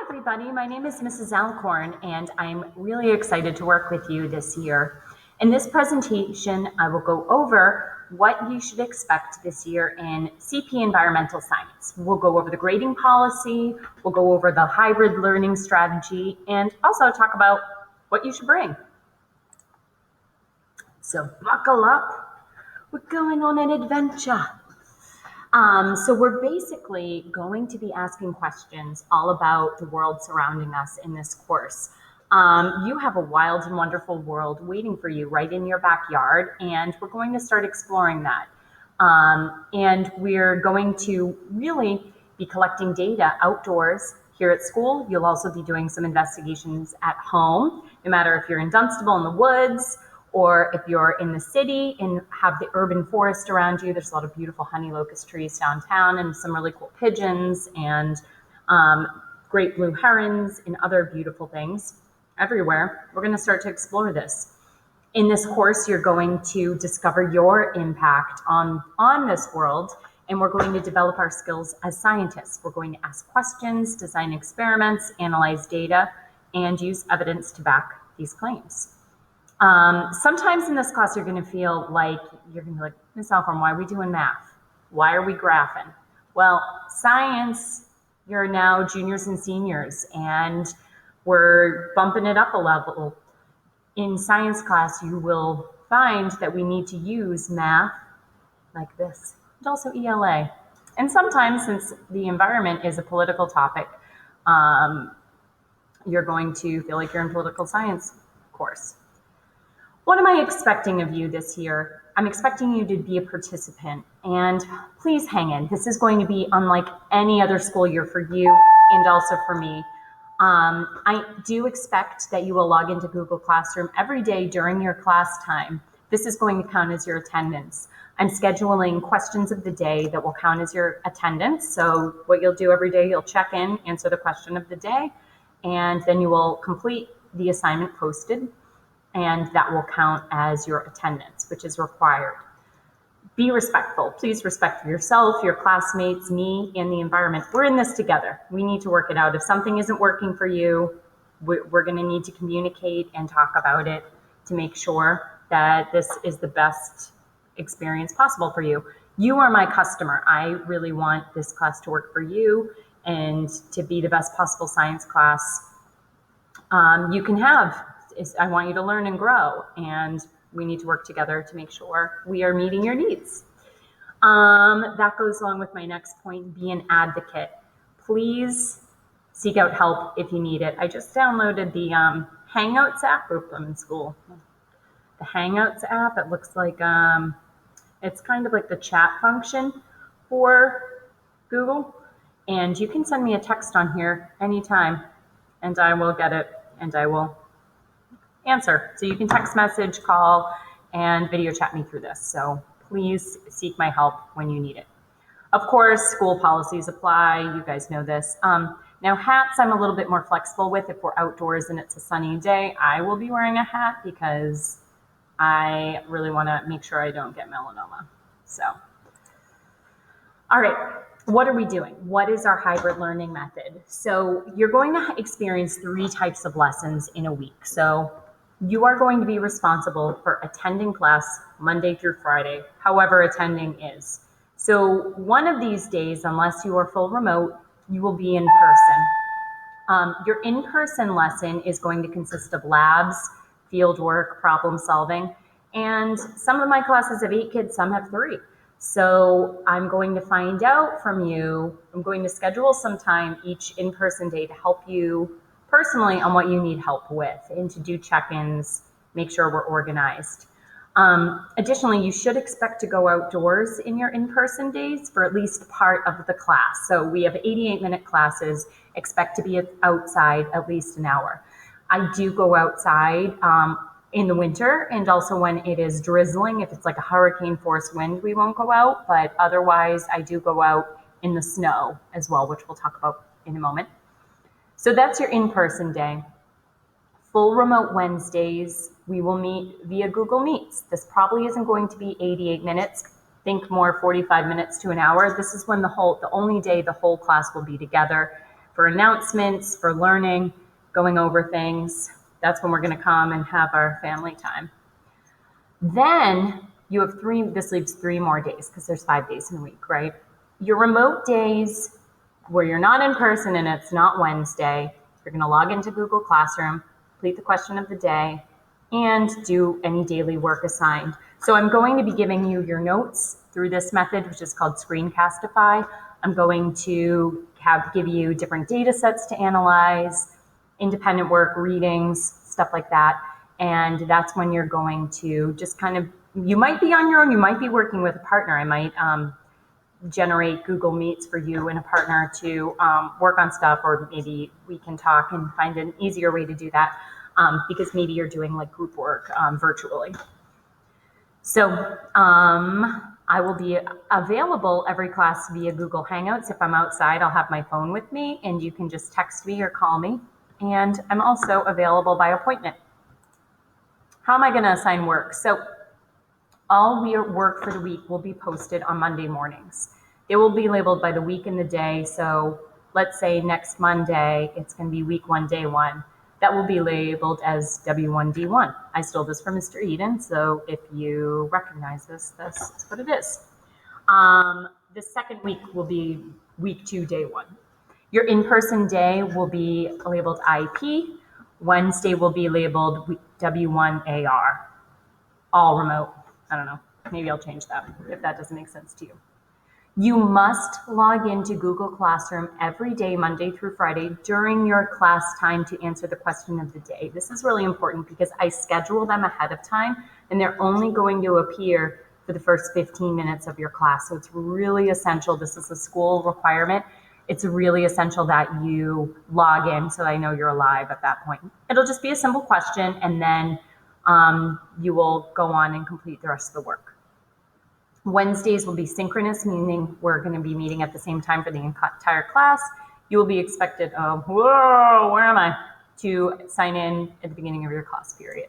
everybody. My name is Mrs. Alcorn, and I'm really excited to work with you this year. In this presentation, I will go over what you should expect this year in CP Environmental Science. We'll go over the grading policy, we'll go over the hybrid learning strategy, and also talk about what you should bring. So buckle up, we're going on an adventure. So we're basically going to be asking questions all about the world surrounding us in this course. You have a wild and wonderful world waiting for you right in your backyard, and we're going to start exploring that. And we're going to really be collecting data outdoors here at school. You'll also be doing some investigations at home, no matter if you're in Dunstable in the woods, or if you're in the city and have the urban forest around you. There's a lot of beautiful honey locust trees downtown and some really cool pigeons and great blue herons and other beautiful things everywhere. We're going to start to explore this. In this course, you're going to discover your impact on this world, and we're going to develop our skills as scientists. We're going to ask questions, design experiments, analyze data, and use evidence to back these claims. Sometimes in this class, you're going to feel like, Miss Alcorn, why are we doing math? Why are we graphing? Well, science, you're now juniors and seniors, and we're bumping it up a level. In science class, you will find that we need to use math like this, and also ELA. And sometimes, since the environment is a political topic, you're going to feel like you're in political science course. What am I expecting of you this year? I'm expecting you to be a participant, and please hang in. This is going to be unlike any other school year for you and also for me. I do expect that you will log into Google Classroom every day during your class time. This is going to count as your attendance. I'm scheduling questions of the day that will count as your attendance. So what you'll do every day, you'll check in, answer the question of the day, and then you will complete the assignment posted, and that will count as your attendance, which is required. Be respectful. Please respect yourself, your classmates, me, and the environment. We're in this together. We need to work it out. If something isn't working for you, we're going to need to communicate and talk about it to make sure that this is the best experience possible for you. You are my customer. I really want this class to work for you and to be the best possible science class you can have. I want you to learn and grow, and we need to work together to make sure we are meeting your needs. That goes along with my next point, be an advocate. Please seek out help if you need it. I just downloaded the Hangouts app. Oops, I'm in school. The Hangouts app, it looks like it's kind of like the chat function for Google, and you can send me a text on here anytime, and I will get it, and I will answer. So you can text message, call, and video chat me through this. So please seek my help when you need it. Of course, school policies apply. You guys know this. Now hats, I'm a little bit more flexible with. If we're outdoors and it's a sunny day, I will be wearing a hat because I really want to make sure I don't get melanoma. So, all right. What are we doing? What is our hybrid learning method? So you're going to experience 3 types of lessons in a week. So you are going to be responsible for attending class Monday through Friday, however attending is. So one of these days, unless you are full remote, you will be in person. Your in-person lesson is going to consist of labs, field work, problem solving, and some of my classes have 8 kids, some have 3. So I'm going to find out from you, I'm going to schedule some time each in-person day to help you personally on what you need help with and to do check-ins, make sure we're organized. Additionally, you should expect to go outdoors in your in-person days for at least part of the class. So we have 88-minute classes, expect to be outside at least an hour. I do go outside in the winter and also when it is drizzling. If it's like a hurricane force wind, we won't go out, but otherwise I do go out in the snow as well, which we'll talk about in a moment. So that's your in-person day. Full remote Wednesdays, we will meet via Google Meets. This probably isn't going to be 88 minutes. Think more 45 minutes to an hour. This is when the only day the whole class will be together. for announcements, for learning, going over things. That's when we're going to come and have our family time. Then you have this leaves 3 more days because there's 5 days in a week, right? Your remote days where you're not in person and it's not Wednesday, you're going to log into Google Classroom, complete the question of the day, and do any daily work assigned. So I'm going to be giving you your notes through this method, which is called Screencastify. I'm going to give you different data sets to analyze, independent work, readings, stuff like that. And that's when you're going to just you might be on your own, you might be working with a partner. I might generate Google Meets for you and a partner to work on stuff, or maybe we can talk and find an easier way to do that because maybe you're doing like group work virtually. So I will be available every class via Google Hangouts. If I'm outside, I'll have my phone with me and you can just text me or call me. And I'm also available by appointment. How am I going to assign work? So all work for the week will be posted on Monday mornings. It will be labeled by the week and the day. So let's say next Monday, it's going to be week 1, day 1. That will be labeled as W1D1. I stole this from Mr. Eden, so if you recognize this, that's what it is. The second week will be week 2, day 1. Your in-person day will be labeled IP. Wednesday will be labeled W1AR, all remote. I don't know, maybe I'll change that if that doesn't make sense to you. You must log into Google Classroom every day, Monday through Friday, during your class time to answer the question of the day. This is really important because I schedule them ahead of time and they're only going to appear for the first 15 minutes of your class. So it's really essential. This is a school requirement. It's really essential that you log in so I know you're alive at that point. It'll just be a simple question and then you will go on and complete the rest of the work. Wednesdays will be synchronous, meaning we're going to be meeting at the same time for the entire class. You will be expected, where am I? To sign in at the beginning of your class period.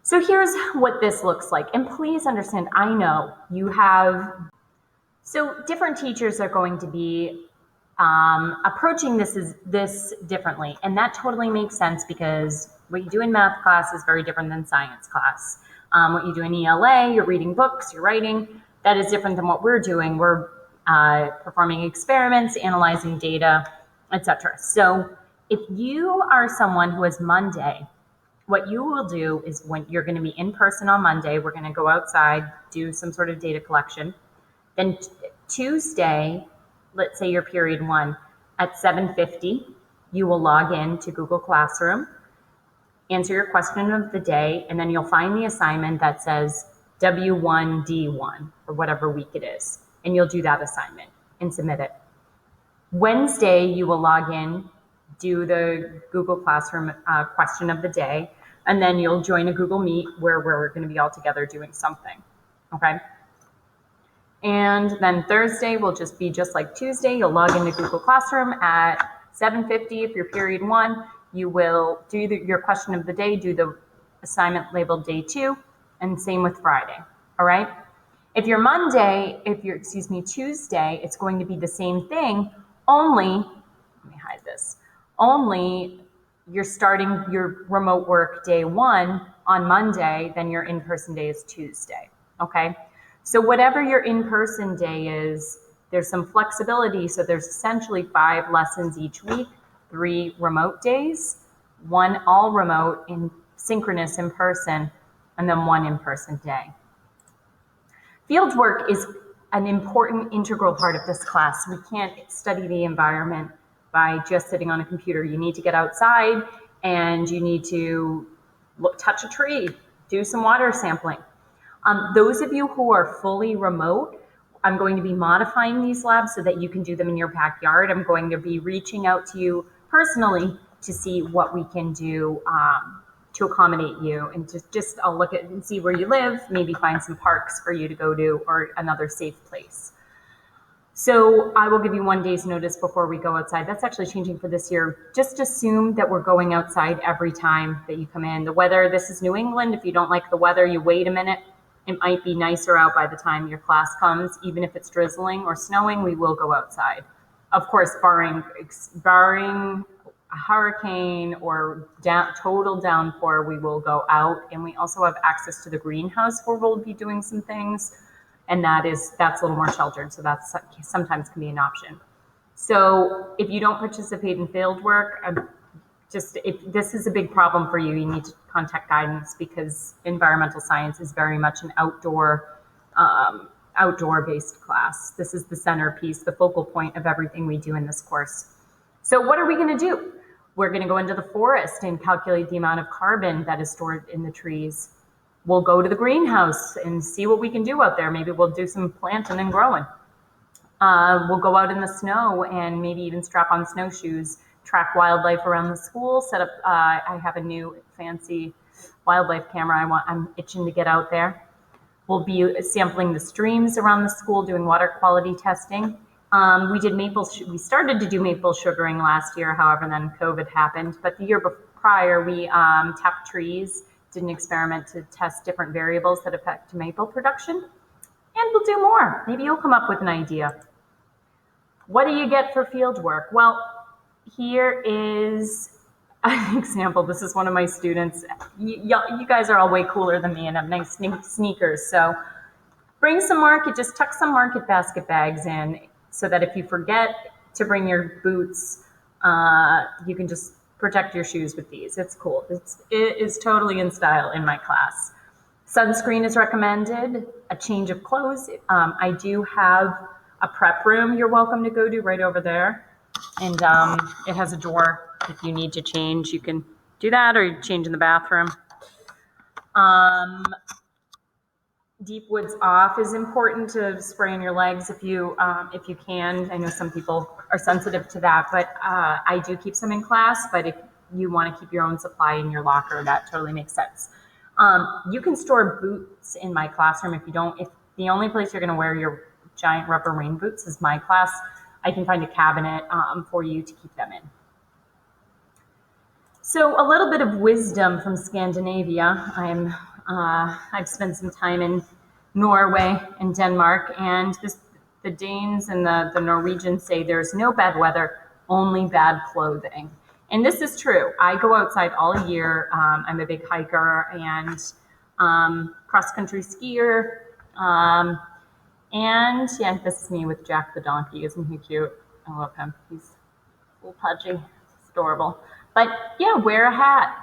So here's what this looks like. And please understand, I know you have, so different teachers are going to be approaching this differently. And that totally makes sense because what you do in math class is very different than science class. What you do in ELA, you're reading books, you're writing, that is different than what we're doing. We're performing experiments, analyzing data, etc. So if you are someone who is Monday, what you will do is when you're going to be in person on Monday, we're going to go outside, do some sort of data collection. Then Tuesday, let's say your period 1, at 7:50, you will log in to Google Classroom, answer your question of the day, and then you'll find the assignment that says W1D1 or whatever week it is. And you'll do that assignment and submit it. Wednesday, you will log in, do the Google Classroom question of the day, and then you'll join a Google Meet where we're going to be all together doing something, okay? And then Thursday will just be just like Tuesday. You'll log into Google Classroom at 7:50 if you're period 1. You will do your question of the day, do the assignment labeled day 2, and same with Friday, all right? If you're Tuesday, it's going to be the same thing, only, let me hide this, only you're starting your remote work day 1 on Monday, then your in-person day is Tuesday, okay? So whatever your in-person day is, there's some flexibility, so there's essentially 5 lessons each week, 3 remote days, 1 all remote in synchronous in person, and then 1 in-person day. Field work is an important integral part of this class. We can't study the environment by just sitting on a computer. You need to get outside and you need to touch a tree, do some water sampling. Those of you who are fully remote, I'm going to be modifying these labs so that you can do them in your backyard. I'm going to be reaching out to you personally to see what we can do to accommodate you, and just I'll look at and see where you live, maybe find some parks for you to go to or another safe place. So I will give you 1 day's notice before we go outside. That's actually changing for this year. Just assume that we're going outside every time that you come in. The weather, this is New England. If you don't like the weather, you wait a minute. It might be nicer out by the time your class comes. Even if it's drizzling or snowing, we will go outside. of course, barring a hurricane or total downpour, we will go out, and we also have access to the greenhouse where we'll be doing some things, and that's a little more sheltered, so that's sometimes can be an option. So if you don't participate in field work, if this is a big problem for you, you need to contact guidance, because environmental science is very much an outdoor-based class. This is the centerpiece, the focal point of everything we do in this course. So what are we going to do? We're going to go into the forest and calculate the amount of carbon that is stored in the trees. We'll go to the greenhouse and see what we can do out there. Maybe we'll do some planting and growing. We'll go out in the snow and maybe even strap on snowshoes, track wildlife around the school, set up, I have a new fancy wildlife camera. I'm itching to get out there. We'll be sampling the streams around the school, doing water quality testing. We started to do maple sugaring last year, however, then COVID happened. But the year prior, we tapped trees, did an experiment to test different variables that affect maple production. And we'll do more. Maybe you'll come up with an idea. What do you get for field work? Well, here is an example. This is one of my students. You guys are all way cooler than me and have nice sneakers. So bring some just tuck some market basket bags in, so that if you forget to bring your boots, you can just protect your shoes with these. It's cool. It is totally in style in my class. Sunscreen is recommended, a change of clothes. I do have a prep room you're welcome to go to right over there. And it has a door. If you need to change, you can do that, or you change in the bathroom. Deep woods off is important to spray on your legs if you can. I know some people are sensitive to that, but I do keep some in class. But if you want to keep your own supply in your locker, that totally makes sense. You can store boots in my classroom. If the only place you're going to wear your giant rubber rain boots is my class, I can find a cabinet for you to keep them in. So a little bit of wisdom from Scandinavia. I've spent some time in Norway and Denmark, and the Danes and the Norwegians say there's no bad weather, only bad clothing. And this is true. I go outside all year. I'm a big hiker and cross-country skier. And yeah, this is me with Jack the donkey. Isn't he cute? I love him. He's a little pudgy. It's adorable. But yeah, wear a hat.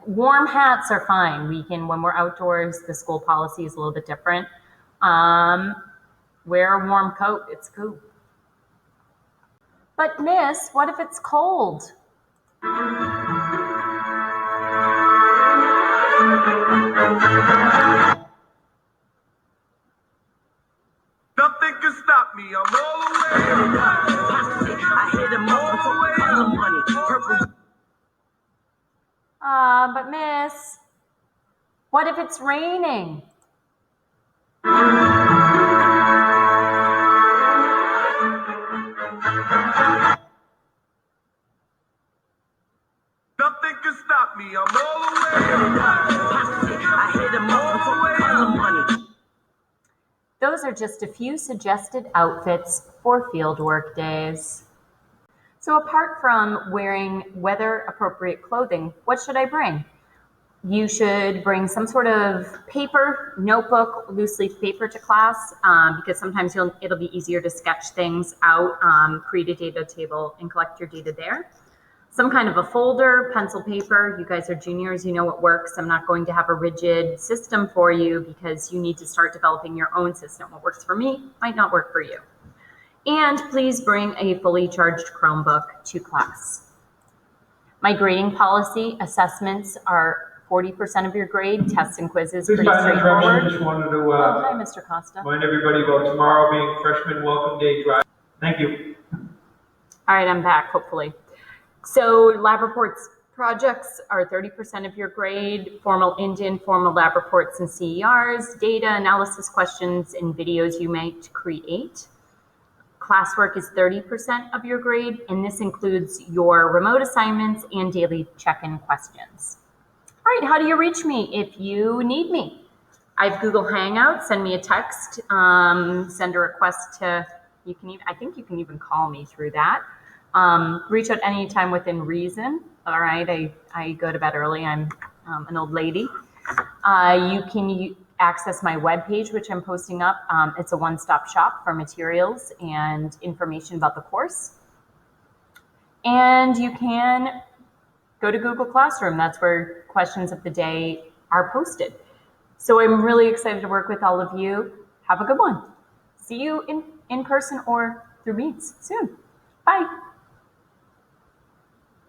Warm hats are fine. When we're outdoors, the school policy is a little bit different. Wear a warm coat. It's cool. But miss, what if it's cold? Nothing can stop me. I'm all the way. I hit him all the way on money. Purple. But miss, what if it's raining? Nothing can stop me. I'm all the way. I hit him all the way on money. Those are just a few suggested outfits for fieldwork days. So apart from wearing weather-appropriate clothing, what should I bring? You should bring some sort of paper, notebook, loose leaf paper to class, because sometimes it'll be easier to sketch things out, create a data table, and collect your data there. Some kind of a folder, pencil, paper. You guys are juniors, you know what works. I'm not going to have a rigid system for you because you need to start developing your own system. What works for me might not work for you. And please bring a fully charged Chromebook to class. My grading policy, assessments are 40% of your grade, tests and quizzes, pretty straightforward. Just wanted to hi, Mr. Costa. remind everybody about tomorrow being freshman welcome day drive. Thank you. All right, I'm back, hopefully. So lab reports projects are 30% of your grade, formal and informal lab reports and CERs, data analysis questions, and videos you might create. Classwork is 30% of your grade, and this includes your remote assignments and daily check-in questions. All right, how do you reach me if you need me? I have Google Hangouts. Send me a text, send a request to You can even, I think you can even call me through that. Reach out anytime within reason. All right. I go to bed early. I'm an old lady. You can access my webpage, which I'm posting up. It's a one-stop shop for materials and information about the course. And you can go to Google Classroom. That's where questions of the day are posted. So I'm really excited to work with all of you. Have a good one. See you in person or through Meets soon. Bye.